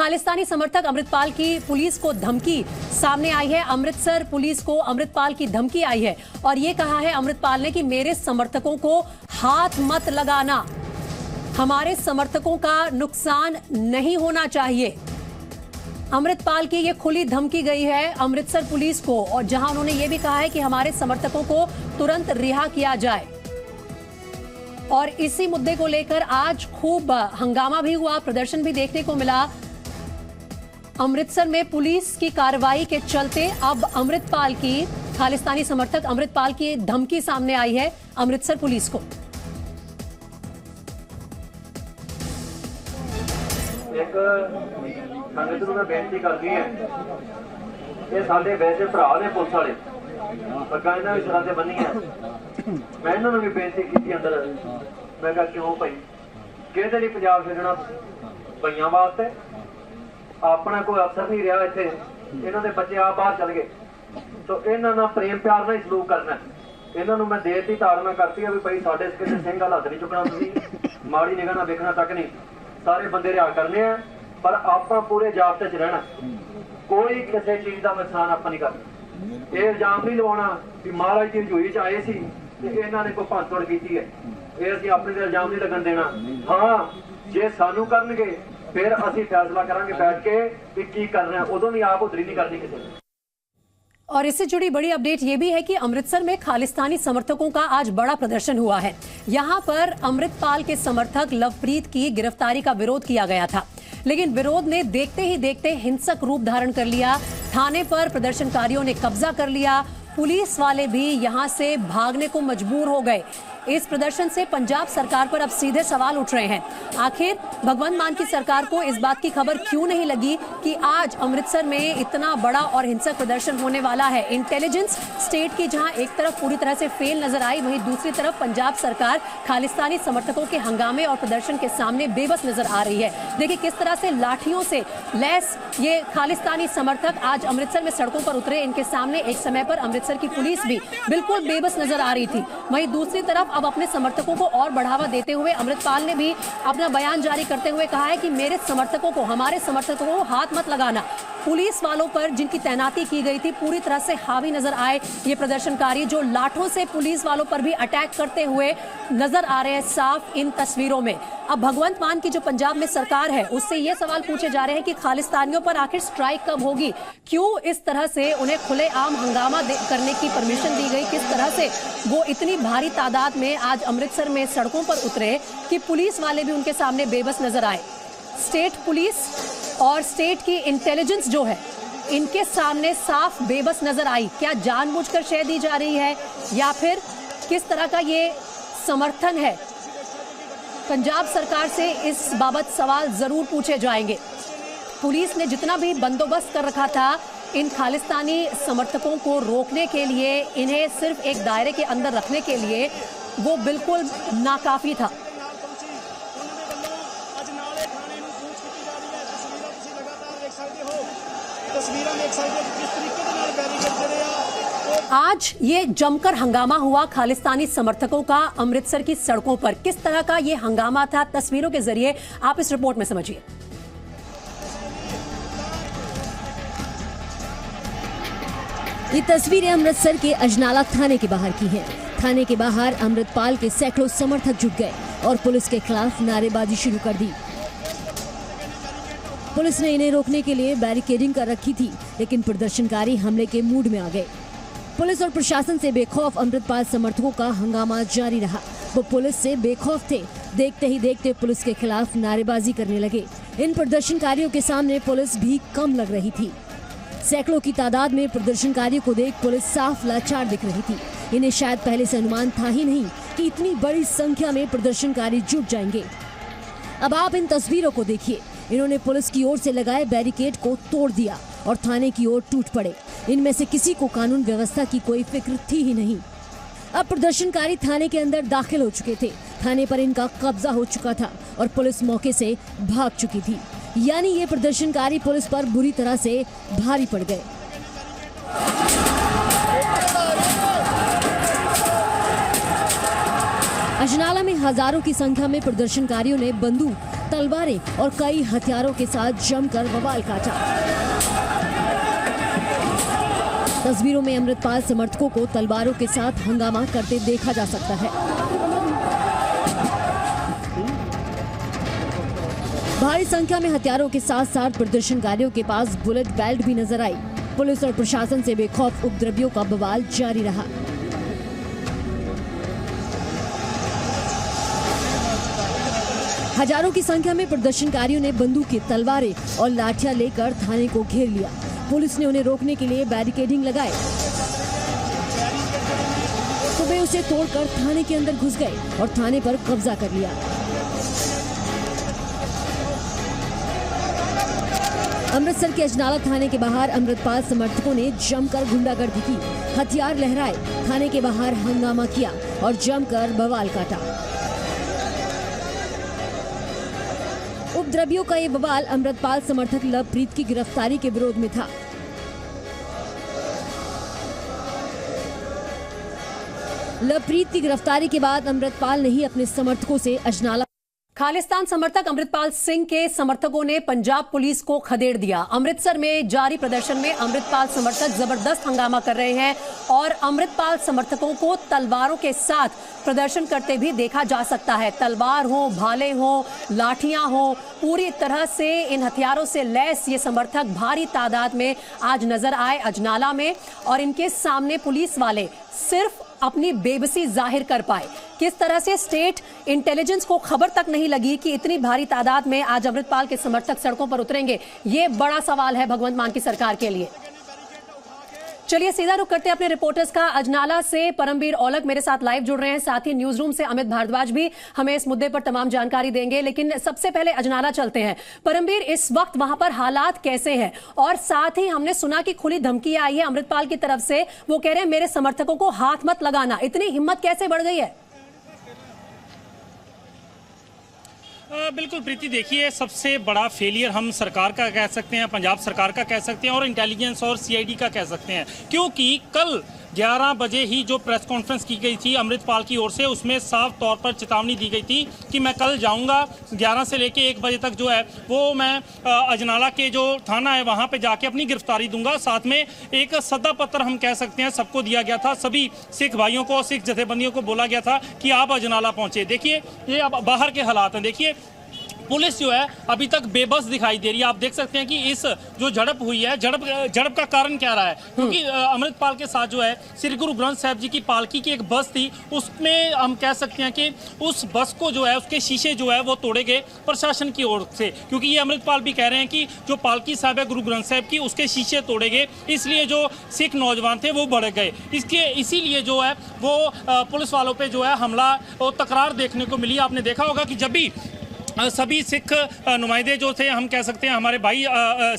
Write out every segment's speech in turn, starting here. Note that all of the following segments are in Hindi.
खालिस्तानी समर्थक अमृतपाल की पुलिस को धमकी सामने आई है। अमृतसर पुलिस को अमृतपाल की धमकी आई है और ये कहा है अमृतपाल ने कि मेरे समर्थकों को हाथ मत लगाना, हमारे समर्थकों का नुकसान नहीं होना चाहिए। अमृतपाल की ये खुली धमकी गई है अमृतसर पुलिस को, और जहां उन्होंने ये भी कहा है कि हमारे समर्थकों को तुरंत रिहा किया जाए। और इसी मुद्दे को लेकर आज खूब हंगामा भी हुआ, प्रदर्शन भी देखने को मिला। अमृतसर में पुलिस की कार्रवाई के चलते अब अमृतपाल की, खालिस्तानी समर्थक अमृतपाल की धमकी सामने आई है अमृतसर पुलिस को। एक संगत ਨੂੰ ਮੈਂ ਬੇਨਤੀ ਕਰਦੀ ਹੈ, ਇਹ ਸਾਡੇ ਵੈਸੇ ਭਰਾ ਨੇ ਪੁਲਿਸ ਵਾਲੇ, ਪੱਗਾਂ ਇਹਨਾਂ ਵੀ ਸਿਰਾਂ ਤੇ ਬੰਨੀਆਂ। ਮੈਂ ਇਹਨਾਂ ਨੂੰ ਵੀ ਬੇਨਤੀ ਕੀਤੀ ਅੰਦਰ, ਮੈਂ ਕਿਹਾ ਕਿਉਂ ਭਾਈ ਕਿਹਦੇ ਲਈ ਪੰਜਾਬ ਛੱਡਣਾ ਭਈਆਂ ਵਾਸਤੇ? ਆਪਣਾ ਕੋਈ ਅਫਸਰ ਨਹੀਂ ਰਿਹਾ ਇੱਥੇ, ਇਹਨਾਂ ਦੇ ਬੱਚੇ ਆ ਬਾਹਰ ਚਲ ਗਏ, तो ਇਹਨਾਂ ਨਾਲ ਪ੍ਰੇਮ ਪਿਆਰ ਨਾਲ ਸਲੂਕ ਕਰਨਾ। ਇਹਨਾਂ ਨੂੰ ਮੈਂ ਦੇਤੀ ਤਾੜਨਾ ਕਰਤੀ ਹੈ ਵੀ ਭਾਈ ਸਾਡੇ ਕਿਸੇ ਸਿੰਘ ਵਾਲਾ ਹੱਥ ਨਹੀਂ ਚੁੱਕਣਾ, ਤੁਸੀਂ ਮਾੜੀ ਨਿਗਾਹ ਨਾਲ ਵੇਖਣਾ ਤੱਕ ਨਹੀਂ, ਸਾਰੇ ਬੰਦੇ ਰਿहा करने हैं, पर ਆਪਾਂ पूरे जाब्ते च रहना, कोई किसी चीज का नुकसान ਆਪਾਂ नहीं करना। ये इल्जाम नहीं लवाना कि महाराज की रजोई च आए सी ते इन्हां ने कोई भंतोड़ कीती है, ये ਅਸੀਂ ਆਪਣੇ ਤੇ इल्जाम नहीं लगन देना। हाँ जे सानू करनगे फिर ਅਸੀਂ फैसला करांगे बैठ के कि की करना, उदों भी आप उधरी नहीं करनी किसी ने। और इससे जुड़ी बड़ी अपडेट ये भी है कि अमृतसर में खालिस्तानी समर्थकों का आज बड़ा प्रदर्शन हुआ है। यहां पर अमृतपाल के समर्थक लवप्रीत की गिरफ्तारी का विरोध किया गया था, लेकिन विरोध ने देखते ही देखते हिंसक रूप धारण कर लिया। थाने पर प्रदर्शनकारियों ने कब्जा कर लिया, पुलिस वाले भी यहां से भागने को मजबूर हो गए। इस प्रदर्शन से पंजाब सरकार पर अब सीधे सवाल उठ रहे हैं, आखिर भगवंत मान की सरकार को इस बात की खबर क्यों नहीं लगी कि आज अमृतसर में इतना बड़ा और हिंसक प्रदर्शन होने वाला है। इंटेलिजेंस स्टेट की जहां एक तरफ पूरी तरह से फेल नजर आई, वहीं दूसरी तरफ पंजाब सरकार खालिस्तानी समर्थकों के हंगामे और प्रदर्शन के सामने बेबस नजर आ रही है। देखिए किस तरह से लाठियों से लैस ये खालिस्तानी समर्थक आज अमृतसर में सड़कों पर उतरे। इनके सामने एक समय पर अमृतसर की पुलिस भी बिल्कुल बेबस नजर आ रही थी। वहीं दूसरी तरफ अब अपने समर्थकों को और बढ़ावा देते हुए अमृतपाल ने भी अपना बयान जारी करते हुए कहा है कि मेरे समर्थकों को, हमारे समर्थकों को हाथ मत लगाना। पुलिस वालों पर जिनकी तैनाती की गई थी पूरी तरह से हावी नजर आए ये प्रदर्शनकारी, जो लाठों से पुलिस वालों पर भी अटैक करते हुए नजर आ रहे हैं साफ इन तस्वीरों में। अब भगवंत मान की जो पंजाब में सरकार है उससे ये सवाल पूछे जा रहे हैं कि खालिस्तानियों पर आखिर स्ट्राइक कब होगी, क्यों इस तरह से उन्हें खुलेआम हंगामा करने की परमिशन दी गई, किस तरह से वो इतनी भारी तादाद में आज अमृतसर में सड़कों पर उतरे कि पुलिस वाले भी उनके सामने बेबस नजर आए। स्टेट पुलिस और स्टेट की इंटेलिजेंस जो है इनके सामने साफ बेबस नजर आई। क्या जानबूझकर शह दी जा रही है या फिर किस तरह का ये समर्थन है? पंजाब सरकार से इस बाबत सवाल जरूर पूछे जाएंगे। पुलिस ने जितना भी बंदोबस्त कर रखा था इन खालिस्तानी समर्थकों को रोकने के लिए, इन्हें सिर्फ एक दायरे के अंदर रखने के लिए, वो बिल्कुल नाकाफी था। आज ये जमकर हंगामा हुआ खालिस्तानी समर्थकों का अमृतसर की सड़कों पर। किस तरह का ये हंगामा था, तस्वीरों के जरिए आप इस रिपोर्ट में समझिए। ये तस्वीरें अमृतसर के अजनाला थाने के बाहर की हैं। थाने के बाहर अमृतपाल के सैकड़ों समर्थक जुट गए और पुलिस के खिलाफ नारेबाजी शुरू कर दी। पुलिस ने इन्हें रोकने के लिए बैरिकेडिंग कर रखी थी, लेकिन प्रदर्शनकारी हमले के मूड में आ गए। पुलिस और प्रशासन से बेखौफ अमृतपाल समर्थकों का हंगामा जारी रहा। वो पुलिस से बेखौफ थे, देखते ही देखते पुलिस के खिलाफ नारेबाजी करने लगे। इन प्रदर्शनकारियों के सामने पुलिस भी कम लग रही थी। सैकड़ों की तादाद में प्रदर्शनकारियों को देख पुलिस साफ लाचार दिख रही थी। इन्हें शायद पहले से अनुमान था ही नहीं कि इतनी बड़ी संख्या में प्रदर्शनकारी जुट जाएंगे। अब आप इन तस्वीरों को देखिए। इन्होंने पुलिस की ओर से लगाए बैरिकेड को तोड़ दिया और थाने की ओर टूट पड़े। इनमें से किसी को कानून व्यवस्था की कोई फिक्र थी ही नहीं। अब प्रदर्शनकारी थाने के अंदर दाखिल हो चुके थे। थाने पर इनका कब्जा हो चुका था और पुलिस मौके से भाग चुकी थी। यानी ये प्रदर्शनकारी पुलिस पर बुरी तरह से भारी पड़ गए। अजनाला में हजारों की संख्या में प्रदर्शनकारियों ने बंदूक तलवारें और कई हथियारों के साथ जमकर बवाल काटा। तस्वीरों में अमृतपाल समर्थकों को तलवारों के साथ हंगामा करते देखा जा सकता है। भारी संख्या में हथियारों के साथ साथ प्रदर्शनकारियों के पास बुलेट बेल्ट भी नजर आई। पुलिस और प्रशासन से बेखौफ उपद्रवियों का बवाल जारी रहा। हजारों की संख्या में प्रदर्शनकारियों ने बंदूकें, तलवारें और लाठियां लेकर थाने को घेर लिया। पुलिस ने उन्हें रोकने के लिए बैरिकेडिंग लगाए तो वे उसे तोड़कर थाने के अंदर घुस गए और थाने पर कब्जा कर लिया। अमृतसर के अजनाला थाने के बाहर अमृतपाल समर्थकों ने जमकर गुंडागर्दी की, हथियार लहराए, थाने के बाहर हंगामा किया और जमकर बवाल काटा। उपद्रवियों का ये बवाल अमृतपाल समर्थक लवप्रीत की गिरफ्तारी के विरोध में था। लवप्रीत की गिरफ्तारी के बाद अमृतपाल ने ही अपने समर्थकों से अजनाला। खालिस्तान समर्थक अमृतपाल सिंह के समर्थकों ने पंजाब पुलिस को खदेड़ दिया। अमृतसर में जारी प्रदर्शन में अमृतपाल समर्थक जबरदस्त हंगामा कर रहे हैं और अमृतपाल समर्थकों को तलवारों के साथ प्रदर्शन करते भी देखा जा सकता है। तलवार हो, भाले हो, लाठियां हो, पूरी तरह से इन हथियारों से लैस ये समर्थक भारी तादाद में आज नजर आए अजनाला में और इनके सामने पुलिस वाले सिर्फ अपनी बेबसी जाहिर कर पाए। किस तरह से स्टेट इंटेलिजेंस को खबर तक नहीं लगी कि इतनी भारी तादाद में आज अमृतपाल के समर्थक सड़कों पर उतरेंगे, ये बड़ा सवाल है भगवंत मान की सरकार के लिए। चलिए सीधा रुख करते हैं अपने रिपोर्टर्स का। अजनाला से परमवीर औलख मेरे साथ लाइव जुड़ रहे हैं, साथ ही न्यूज रूम से अमित भारद्वाज भी हमें इस मुद्दे पर तमाम जानकारी देंगे। लेकिन सबसे पहले अजनाला चलते हैं। परमवीर, इस वक्त वहां पर हालात कैसे हैं? और साथ ही हमने सुना कि खुली धमकी आई है अमृतपाल की तरफ से, वो कह रहे हैं मेरे समर्थकों को हाथ मत लगाना। इतनी हिम्मत कैसे बढ़ गई है? बिल्कुल प्रीति, देखिए सबसे बड़ा फेलियर हम सरकार का कह सकते हैं, पंजाब सरकार का कह सकते हैं और इंटेलिजेंस और सीआईडी का कह सकते हैं, क्योंकि कल 11 बजे ही जो प्रेस कॉन्फ्रेंस की गई थी अमृतपाल की ओर से, उसमें साफ तौर पर चेतावनी दी गई थी कि मैं कल जाऊंगा 11 से लेके 1 बजे तक जो है वो मैं अजनाला के जो थाना है वहां पे जाके अपनी गिरफ्तारी दूंगा। साथ में एक सदा पत्र हम कह सकते हैं सबको दिया गया था, सभी सिख भाइयों को, सिख जथेबंदियों को बोला गया था कि आप अजनाला पहुंचे। देखिए ये अब बाहर के हालात हैं। देखिए पुलिस जो है अभी तक बेबस दिखाई दे रही है। आप देख सकते हैं कि इस जो झड़प हुई है, झड़प का कारण क्या रहा है, क्योंकि अमृतपाल के साथ जो है श्री गुरु ग्रंथ साहिब जी की पालकी की एक बस थी, उसमें हम कह सकते हैं कि उस बस को जो है उसके शीशे जो है वो तोड़े गए प्रशासन की ओर से, क्योंकि ये अमृतपाल भी कह रहे हैं कि जो पालकी साहब है गुरु ग्रंथ साहिब की, उसके शीशे तोड़े गए, इसलिए जो सिख नौजवान थे वो बढ़ गए। इसीलिए जो है वो पुलिस वालों पर जो है हमला और तकरार देखने को मिली। आपने देखा होगा कि जब भी सभी सिख नुमाइंदे जो थे, हम कह सकते हैं हमारे भाई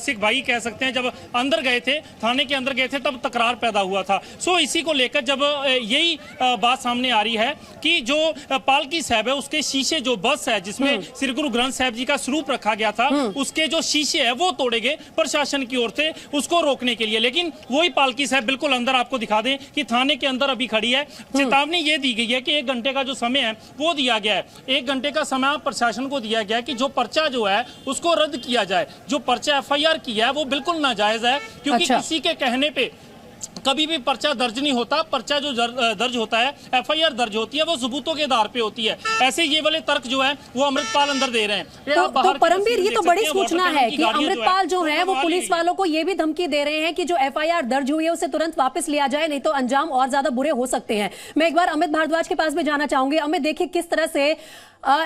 सिख भाई कह सकते हैं, जब अंदर गए थे, थाने के अंदर गए थे, तब तकरार पैदा हुआ था। सो इसी को लेकर जब यही बात सामने आ रही है कि जो पालकी साहब है उसके शीशे, जो बस है जिसमें श्री गुरु ग्रंथ साहिब जी का स्वरूप रखा गया था, उसके जो शीशे है वो तोड़े गए प्रशासन की ओर से उसको रोकने के लिए। लेकिन वही पालकी साहब बिल्कुल अंदर, आपको दिखा दें कि थाने के अंदर अभी खड़ी है। चेतावनी ये दी गई है कि 1 घंटे का जो समय है वो दिया गया है। 1 घंटे का समय प्रशासन को दिया गया कि जो पर्चा जो है उसको रद्द किया जाए। जो पर्चा एफआईआर किया है वो बिल्कुल नाजायज है, क्योंकि किसी के कहने पे कभी भी पर्चा दर्ज नहीं होता। पर्चा जो दर्ज होता है, एफआईआर दर्ज होती है, वो सबूतों के आधार पे होती है। ऐसे ये वाले तर्क जो है वो अमृतपाल अंदर दे रहे हैं। तो परमवीर, ये तो बड़ी सूचना है कि अमृतपाल जो है वो पुलिस वालों को ये भी धमकी दे रहे हैं कि जो एफआईआर दर्ज हुई है उसे तुरंत वापस लिया जाए, नहीं तो अंजाम और ज्यादा बुरे हो सकते हैं। मैं एक बार अमित भारद्वाज के पास भी जाना चाहूंगी। अमित, देखिए किस तरह से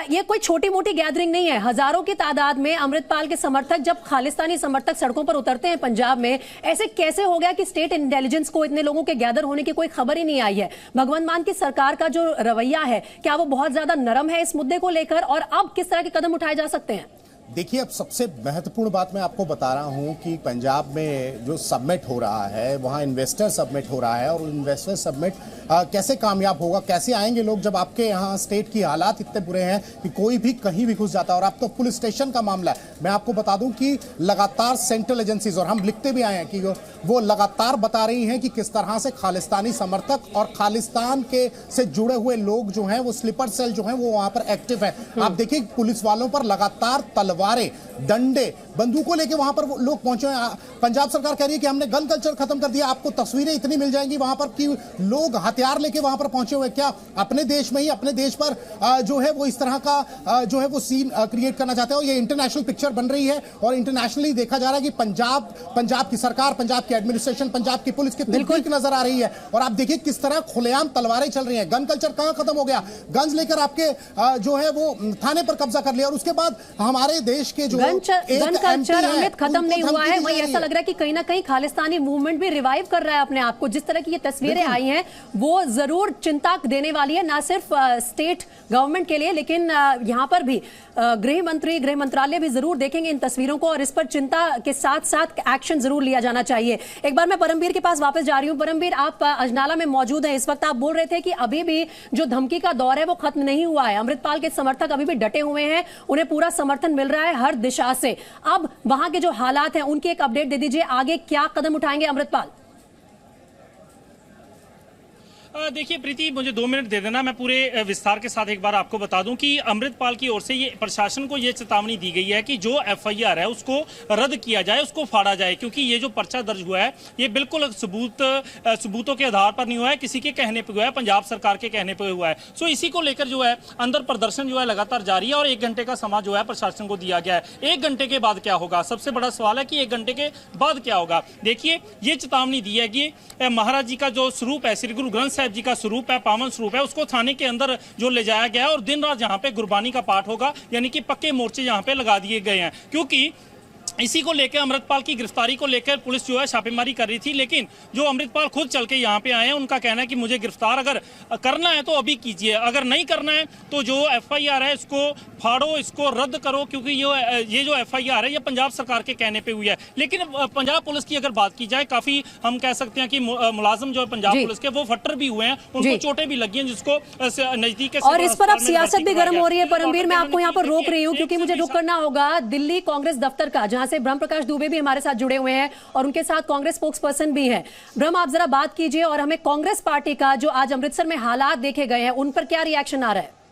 ये कोई छोटी मोटी गैदरिंग नहीं है। हजारों की तादाद में अमृतपाल के समर्थक, जब खालिस्तानी समर्थक सड़कों पर उतरते हैं पंजाब में, ऐसे कैसे हो गया कि स्टेट इंटेलिजेंस को इतने लोगों के गैदर होने की कोई खबर ही नहीं आई है? भगवंत मान की सरकार का जो रवैया है, क्या वो बहुत ज्यादा नरम है इस मुद्दे को लेकर, और अब किस तरह के कदम उठाए जा सकते हैं? देखिए, अब सबसे महत्वपूर्ण बात मैं आपको बता रहा हूं कि पंजाब में जो सबमिट हो रहा है वहां इन्वेस्टर सबमिट हो रहा है, और इन्वेस्टर सबमिट कैसे कामयाब होगा, कैसे आएंगे लोग जब आपके यहाँ स्टेट की हालात इतने बुरे हैं कि कोई भी कहीं भी घुस जाता है। और अब तो पुलिस स्टेशन का मामला है। मैं आपको बता दूं कि लगातार सेंट्रल एजेंसीज, और हम लिखते भी आए हैं कि वो लगातार बता रही हैं कि किस तरह से खालिस्तानी समर्थक और खालिस्तान के से जुड़े हुए लोग जो हैं, वो स्लीपर सेल जो हैं, वो वहां पर एक्टिव है। आप देखिए, पुलिस वालों पर लगातार तलवारें, डंडे, बंदूकों लेके वहां पर लोग पहुंचे हैं। पंजाब सरकार कह रही है कि हमने गन कल्चर खत्म कर दिया। आपको तस्वीरें इतनी मिल जाएंगी वहां पर कि लोग हथियार लेके वहां पर पहुंचे हुए। क्या अपने देश में ही, अपने देश पर जो है वो इस तरह का जो है वो सीन क्रिएट करना चाहते हैं? और ये इंटरनेशनल पिक्चर बन रही है, और इंटरनेशनली देखा जा रहा है कि पंजाब की सरकार, पंजाब की एडमिनिस्ट्रेशन, पंजाब की पुलिस कितनी वीक नजर आ रही है। और आप देखिए किस तरह खुलेआम तलवारें चल रही हैं। गन कल्चर कहां खत्म हो गया? गन्स लेकर आपके जो है वो थाने पर कब्जा कर लिया, और उसके बाद हमारे देश के जो गन कल्चर अमित खत्म नहीं हुआ है। वहीं ऐसा लग रहा है कि कहीं ना कहीं खालिस्तानी मूवमेंट भी रिवाइव कर रहा है अपने आप को। जिस तरह की ये तस्वीरें आई हैं वो जरूर चिंता देने वाली है, ना सिर्फ स्टेट गवर्नमेंट के लिए, लेकिन यहां पर भी गृह मंत्रालय भी जरूर देखेंगे इन तस्वीरों को, और इस पर चिंता के साथ साथ एक्शन जरूर लिया जाना चाहिए। एक बार मैं परमवीर के पास वापस जा रही हूं। परमवीर, आप अजनाला में मौजूद हैं इस वक्त। आप बोल रहे थे कि अभी भी जो धमकी का दौर है वो खत्म नहीं हुआ है। अमृतपाल के समर्थक अभी भी डटे हुए हैं, उन्हें पूरा समर्थन मिल रहा है हर दिशा से। अब वहां के जो हालात हैं उनकी एक अपडेट दे दीजिए, आगे क्या कदम उठाएंगे अमृतपाल? देखिए प्रीति, मुझे 2 मिनट दे देना, मैं पूरे विस्तार के साथ एक बार आपको बता दूं कि अमृतपाल की ओर से ये प्रशासन को ये चेतावनी दी गई है कि जो एफआईआर है उसको रद्द किया जाए, उसको फाड़ा जाए, क्योंकि ये जो पर्चा दर्ज हुआ है ये बिल्कुल सबूतों के आधार पर नहीं हुआ है, किसी के कहने पर हुआ है, पंजाब सरकार के कहने पर हुआ है। सो इसी को लेकर जो है अंदर प्रदर्शन जो है लगातार जारी है, और 1 घंटे का समय जो है प्रशासन को दिया गया है। 1 घंटे के बाद क्या होगा? सबसे बड़ा सवाल है कि 1 घंटे के बाद क्या होगा। देखिए, ये चेतावनी दी है कि महाराज जी का जो स्वरूप है, श्री गुरु ग्रंथ जी का स्वरूप है, पावन स्वरूप है, उसको थाने के अंदर जो ले जाया गया है, और दिन रात यहाँ पे गुरबानी का पाठ होगा, यानी कि पक्के मोर्चे यहाँ पे लगा दिए गए हैं। क्योंकि इसी को लेकर, अमृतपाल की गिरफ्तारी को लेकर पुलिस जो है छापेमारी कर रही थी, लेकिन जो अमृतपाल खुद चल के यहाँ पे आए हैं उनका कहना है कि मुझे गिरफ्तार अगर करना है तो अभी कीजिए, अगर नहीं करना है तो जो एफआईआर है इसको फाड़ो, इसको रद्द करो, क्योंकि ये जो एफआईआर है ये पंजाब सरकार के कहने पे हुई है। लेकिन पंजाब पुलिस की अगर बात की जाए, काफी हम कह सकते हैं कि मुलाजिम जो है पंजाब पुलिस के वो फट्टर भी हुए हैं, उनको चोटें भी लगी हैं, जिसको नजदीक। और इस पर अब सियासत भी गर्म हो रही है। परमवीर, मैं आपको यहाँ पर रोक रही हूँ क्योंकि मुझे रुक करना होगा दिल्ली कांग्रेस दफ्तर का, जहां से ब्रह्म प्रकाश दुबे भी हमारे साथ जुड़े हुए हैं और उनके साथ कांग्रेस स्पोक्स पर्सन भी है। ब्रह्म, आप जरा बात कीजिए और हमें कांग्रेस पार्टी का जो आज अमृतसर में हालात देखे गए हैं उन पर क्या रिएक्शन आ रहा है?